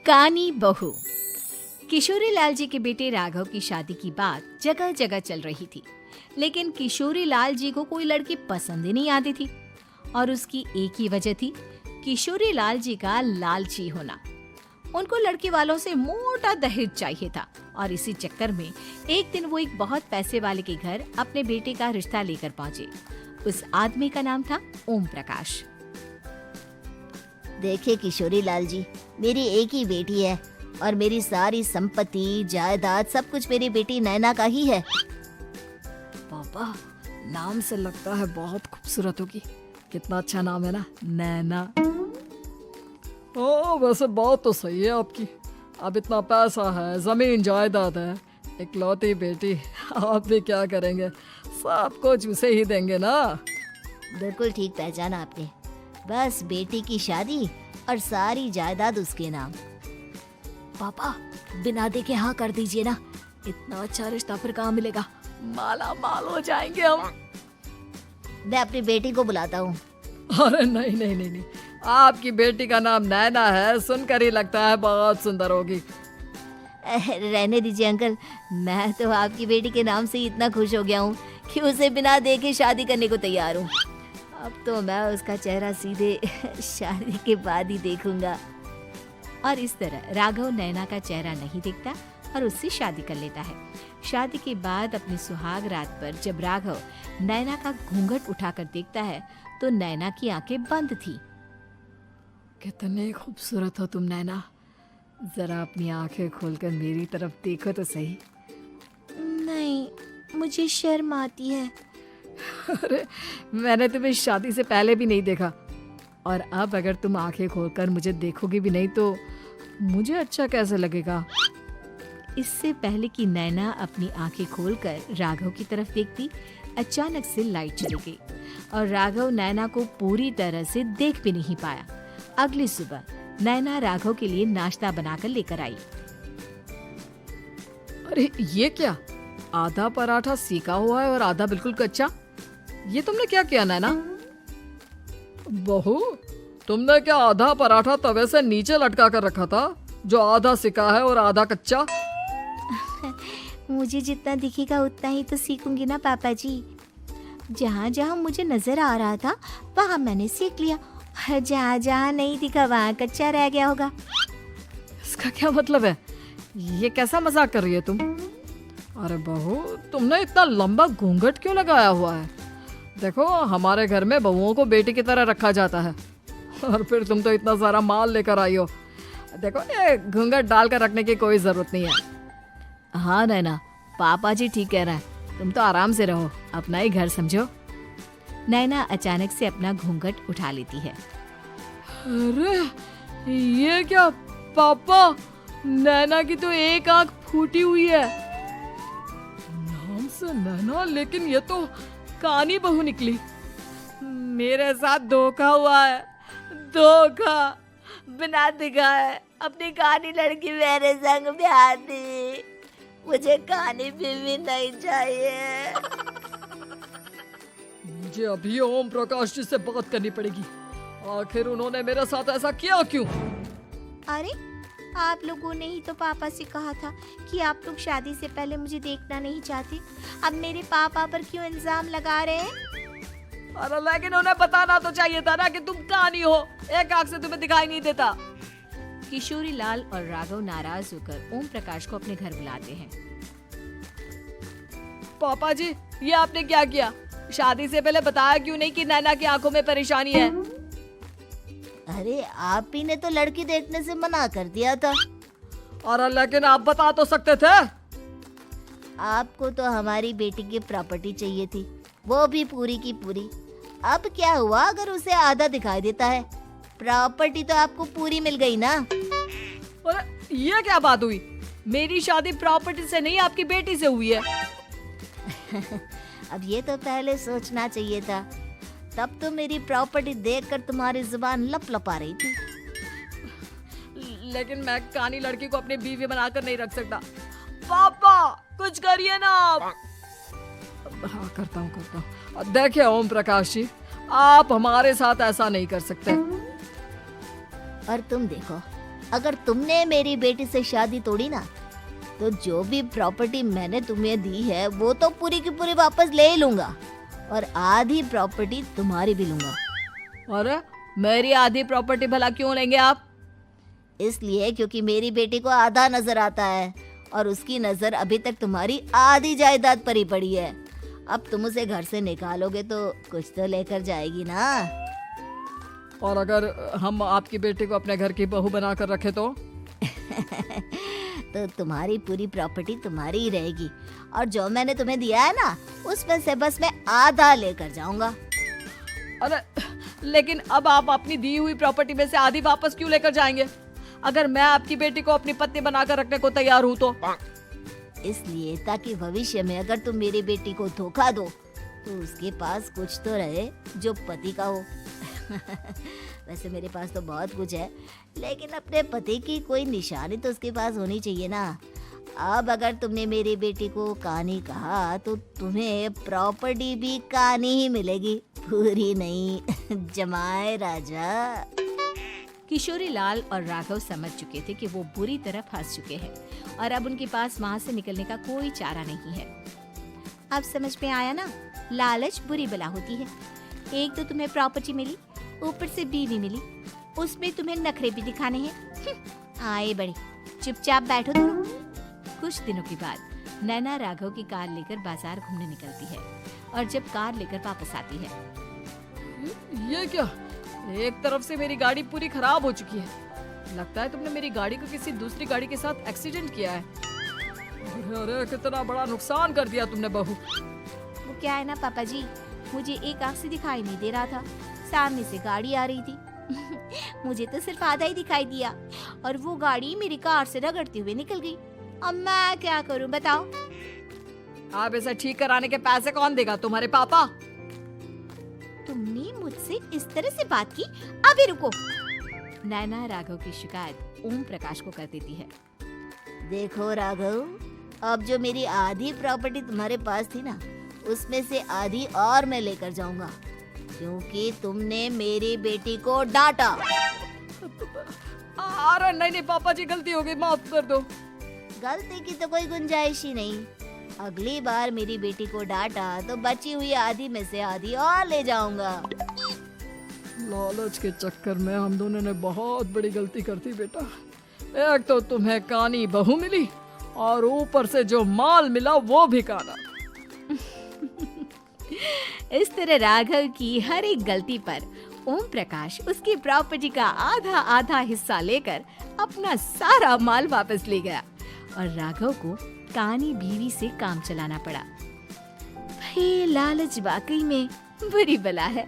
कानी बहू। किशोरी लाल जी के बेटे राघव की शादी की बात जगह जगह चल रही थी, लेकिन किशोरी लाल जी को कोई लड़की पसंद ही नहीं आती थी। और उसकी एक ही वजह थी, किशोरी लाल जी का लालची होना। उनको लड़की वालों से मोटा दहेज चाहिए था और इसी चक्कर में एक दिन वो एक बहुत पैसे वाले के घर अपने बेटे का रिश्ता लेकर पहुंचे। उस आदमी का नाम था ओम प्रकाश। देखिए किशोरी लाल जी, मेरी एक ही बेटी है और मेरी सारी संपत्ति जायदाद सब कुछ मेरी बेटी नैना का ही है। पापा, नाम से लगता है बहुत खूबसूरत होगी। कितना अच्छा नाम है ना, नैना। ओ, वैसे बात तो सही है आपकी। अब इतना पैसा है, जमीन जायदाद है, इकलौती बेटी, आप भी क्या करेंगे? सब कुछ उसे ही देंगे ना। बिल्कुल ठीक पहचाना आपने। बस बेटी की शादी और सारी जायदाद उसके नाम। पापा, बिना देखे हाँ कर दीजिए ना। इतना अच्छा रिश्ता फिर कहाँ मिलेगा? माला माल हो जाएंगे हम। मैं अपनी बेटी को बुलाता हूँ। अरे नहीं नहीं नहीं नहीं, आपकी बेटी का नाम नैना है, सुनकर ही लगता है बहुत सुंदर होगी। रहने दीजिए अंकल, मैं तो आपकी बेटी के नाम से ही इतना खुश हो गया हूँ कि उसे बिना देखे शादी करने को तैयार हूँ। अब तो मैं उसका चेहरा सीधे शादी के बाद ही देखूंगा। और इस तरह राघव नैना का चेहरा नहीं देखता और उससे शादी कर लेता है। शादी के बाद अपनी सुहाग रात पर जब राघव नैना का घूंघट उठाकर देखता है तो नैना की आंखें बंद थी। कितनी खूबसूरत हो तुम नैना, जरा अपनी आंखें खोलकर मेरी तरफ देखो तो सही। नहीं, मुझे शर्म आती है। अरे, मैंने तुम्हें शादी से पहले भी नहीं देखा, और अब अगर तुम आंखें खोलकर मुझे देखोगी भी नहीं तो मुझे अच्छा कैसे लगेगा? इससे पहले कि नैना अपनी आंखें खोलकर राघव की तरफ देखती, अचानक से लाइट चली गई और राघव नैना को पूरी तरह से देख भी नहीं पाया। अगली सुबह नैना राघव के लिए नाश्ता बनाकर लेकर आई। अरे ये क्या, आधा पराठा सेका हुआ है और आधा बिल्कुल कच्चा। ये तुमने क्या किया नैना? बहू, तुमने क्या आधा पराठा तवे से नीचे लटका कर रखा था, जो आधा सेका है और आधा कच्चा? मुझे जितना दिखेगा उतना ही तो सीखूंगी ना पापा जी। जहाँ जहाँ मुझे नजर आ रहा था वहाँ मैंने सीख लिया, जहाँ जहाँ नहीं दिखा वहाँ कच्चा रह गया होगा। इसका क्या मतलब है? ये कैसा मजाक कर रही है तुम? अरे बहू, तुमने इतना लंबा घूंघट क्यों लगाया हुआ है? देखो, हमारे घर में बहुओं को बेटी की तरह रखा जाता है, और फिर तुम तो इतना सारा माल लेकर आई हो। देखो, ये घूंघट डालकर रखने की कोई जरूरत नहीं है। हाँ नैना, पापा जी ठीक कह रहे हैं, तुम तो आराम से रहो, अपना ही घर समझो। नैना अचानक से अपना घूंघट उठा लेती है। अरे ये क्या पापा, नैना की तो एक आंख फूटी हुई है। नाम से नैना, लेकिन ये तो कानी बहू निकली। मेरे साथ धोखा हुआ है, धोखा। बिना दिखाए अपनी कानी लड़की मेरे संग ब्याह दी। मुझे कानी बीवी नहीं चाहिए। मुझे अभी ओम प्रकाश जी से बात करनी पड़ेगी। आखिर उन्होंने मेरे साथ ऐसा किया क्यों? अरे, आप लोगों ने ही तो पापा से कहा था कि आप लोग शादी से पहले मुझे देखना नहीं चाहते। अब मेरे पापा पर क्यों इल्जाम लगा रहे हैं? अरे लेकिन उन्हें बताना तो चाहिए था ना कि तुम कानी हो, एक आंख से तुम्हें दिखाई नहीं देता। किशोरी लाल और राघव नाराज होकर ओम प्रकाश को अपने घर बुलाते हैं। पापा जी, ये आपने क्या किया? शादी से पहले बताया क्यों नहीं कि नैना की आंखों में परेशानी है? अरे, आप ही ने तो लड़की देखने से मना कर दिया था। अरे लेकिन आप बता तो सकते थे। आपको तो हमारी बेटी की प्रॉपर्टी चाहिए थी, वो भी पूरी की पूरी। अब क्या हुआ अगर उसे आधा दिखाई देता है? प्रॉपर्टी तो आपको पूरी मिल गई ना। अरे ये क्या बात हुई? मेरी शादी प्रॉपर्टी से नहीं, आपकी बेटी से हुई है। अब ये तो पहले सोचना चाहिए था, तब तो मेरी प्रॉपर्टी देखकर तुम्हारी जुबान लप लपा रही थी। लेकिन मैं कानी लड़की को अपनी बीवी बनाकर नहीं रख सकता। पापा, कुछ करिए ना आप। हाँ, करता हूँ। देखिए ओम प्रकाश जी, आप हमारे साथ ऐसा नहीं कर सकते। और तुम देखो, अगर तुमने मेरी बेटी से शादी तोड़ी ना, तो जो भी प्रॉपर्टी मैंने तुम्हें दी है वो तो पूरी की पूरी वापस ले ही लूंगा, और आधी प्रॉपर्टी तुम्हारी भी लूंगा। अरे मेरी आधी प्रॉपर्टी भला क्यों लेंगे आप? इसलिए क्योंकि मेरी बेटी को आधा नजर आता है और उसकी नजर अभी तक तुम्हारी आधी जायदाद पर ही पड़ी है। अब तुम उसे घर से निकालोगे तो कुछ तो लेकर जाएगी ना। और अगर हम आपकी बेटी को अपने घर की बहू बनाकर रखे तो? तो तुम्हारी पूरी प्रॉपर्टी तुम्हारी ही रहेगी, और जो मैंने तुम्हें दिया है ना, उसमें से बस मैं आधा लेकर जाऊंगा। अरे लेकिन अब आप अपनी दी हुई प्रॉपर्टी में से आधी वापस क्यों लेकर जाएंगे? अगर मैं आपकी बेटी को अपनी पत्नी बनाकर रखने को तैयार हूँ तो? इसलिए ताकि भविष्य में अगर तुम मेरी बेटी को धोखा दो तो उसके पास कुछ तो रहे जो पति का हो। वैसे मेरे पास तो बहुत कुछ है, लेकिन अपने पति की कोई निशानी तो उसके पास होनी चाहिए ना। अब अगर तुमने मेरी बेटी को कानी कहा तो तुम्हें प्रॉपर्टी भी कानी ही मिलेगी, पूरी नहीं। जमाए राजा। किशोरी लाल और राघव समझ चुके थे कि वो बुरी तरह फंस चुके हैं और अब उनके पास वहाँ से निकलने का कोई चारा नहीं है। अब समझ में आया ना, लालच बुरी बला होती है। एक तो तुम्हें प्रॉपर्टी मिली, ऊपर से बीवी मिली, उसमें तुम्हें नखरे भी दिखाने हैं। आए बड़े, चुपचाप बैठो दोनों। कुछ दिनों के बाद नैना राघव की कार लेकर बाजार घूमने निकलती है और जब कार लेकर वापस आती है, ये क्या? एक तरफ से मेरी गाड़ी पूरी खराब हो चुकी है। लगता है तुमने मेरी गाड़ी को किसी दूसरी गाड़ी के साथ एक्सीडेंट किया है। अरे कितना बड़ा नुकसान कर दिया तुमने बहू। वो क्या है ना पापा जी, मुझे एक आंख से दिखाई नहीं दे रहा था, सामने से गाड़ी आ रही थी। मुझे तो सिर्फ आधा ही दिखाई दिया और वो गाड़ी मेरी कार से रगड़ते हुए निकल गई। अब मैं क्या करूं बताओ? आप इसे ठीक कराने के पैसे कौन देगा? तुम्हारे पापा? तुमने मुझसे इस तरह से बात की? अभी रुको। नैना राघव की शिकायत ओम प्रकाश को कर देती है। देखो राघव, अब जो मेरी आधी प्रॉपर्टी तुम्हारे पास थी ना, उसमें से आधी और मैं लेकर जाऊंगा, क्योंकि तुमने मेरी बेटी को डांटा। अरे नहीं नहीं पापा जी, गलती हो गई, माफ कर दो। गलती की तो कोई गुंजाइश ही नहीं। अगली बार मेरी बेटी को डांटा तो बची हुई आधी में से आधी और ले जाऊंगा। लालच के चक्कर में हम दोनों ने बहुत बड़ी गलती कर दी बेटा। एक तो तुम्हें कानी बहू मिली और ऊपर से जो माल मिला वो भी काना। इस तरह राघव की हर एक गलती पर ओम प्रकाश उसकी प्रॉपर्टी का आधा आधा हिस्सा लेकर अपना सारा माल वापस ले गया और राघव को कानी बीवी से काम चलाना पड़ा। भाई लालच वाकई में बुरी बला है।